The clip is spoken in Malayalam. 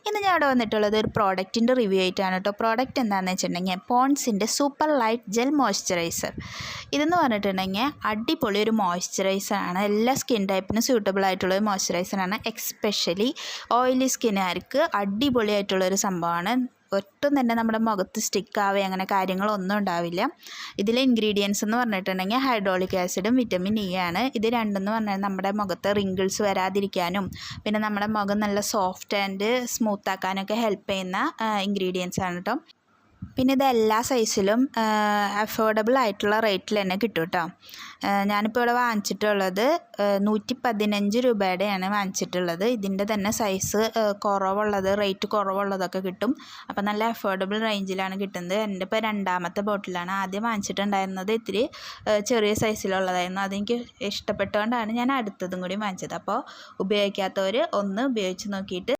ഇന്ന് ഞാൻ ഇവിടെ വന്നിട്ടുള്ളത് ഒരു പ്രോഡക്റ്റിൻ്റെ റിവ്യൂ ആയിട്ടാണ് കേട്ടോ. പ്രോഡക്റ്റ് എന്താണെന്ന് വെച്ചിട്ടുണ്ടെങ്കിൽ പോൺസിൻ്റെ സൂപ്പർ ലൈറ്റ് ജെൽ മോയ്സ്ചറൈസർ. ഇതെന്ന് പറഞ്ഞിട്ടുണ്ടെങ്കിൽ അടിപൊളി ഒരു മോയ്സ്ചറൈസറാണ്. എല്ലാ സ്കിൻ ടൈപ്പിനും സ്യൂട്ടബിൾ ആയിട്ടുള്ള ഒരു മോയ്സ്ചറൈസറാണ്. എക്സ്പെഷ്യലി ഓയിലി സ്കിന്നുകാർക്ക് അടിപൊളിയായിട്ടുള്ളൊരു സംഭവമാണ്. ഒട്ടും തന്നെ നമ്മുടെ മുഖത്ത് സ്റ്റിക്കാവുക അങ്ങനെ കാര്യങ്ങളൊന്നും ഉണ്ടാവില്ല. ഇതിലെ ഇൻഗ്രീഡിയൻസ് എന്ന് പറഞ്ഞിട്ടുണ്ടെങ്കിൽ ഹൈഡ്രോളിക് ആസിഡും വിറ്റമിൻ ഇ ആണ്. ഇത് രണ്ടെന്ന് പറഞ്ഞാൽ നമ്മുടെ മുഖത്ത് റിങ്കിൾസ് വരാതിരിക്കാനും പിന്നെ നമ്മുടെ മുഖം നല്ല സോഫ്റ്റ് ആൻഡ് സ്മൂത്ത് ആക്കാനൊക്കെ ഹെൽപ്പ് ചെയ്യുന്ന ഇൻഗ്രീഡിയൻസ് ആണ് കേട്ടോ. പിന്നെ ഇത് എല്ലാ സൈസിലും അഫോർഡബിൾ ആയിട്ടുള്ള റേറ്റിൽ തന്നെ കിട്ടും കേട്ടോ. ഞാനിപ്പോൾ ഇവിടെ വാങ്ങിച്ചിട്ടുള്ളത് 115 രൂപയുടെയാണ് വാങ്ങിച്ചിട്ടുള്ളത്. ഇതിൻ്റെ തന്നെ സൈസ് കുറവുള്ളത് റേറ്റ് കുറവുള്ളതൊക്കെ കിട്ടും. അപ്പോൾ നല്ല അഫോർഡബിൾ റേഞ്ചിലാണ് കിട്ടുന്നത്. എൻ്റെ ഇപ്പോൾ രണ്ടാമത്തെ ബോട്ടിലാണ്. ആദ്യം വാങ്ങിച്ചിട്ടുണ്ടായിരുന്നത് ഇത്തിരി ചെറിയ സൈസിലുള്ളതായിരുന്നു. അതെനിക്ക് ഇഷ്ടപ്പെട്ടുകൊണ്ടാണ് ഞാൻ അടുത്തതും കൂടി വാങ്ങിച്ചത്. അപ്പോൾ ഉപയോഗിക്കാത്തവർ ഒന്ന് ഉപയോഗിച്ച് നോക്കിയിട്ട്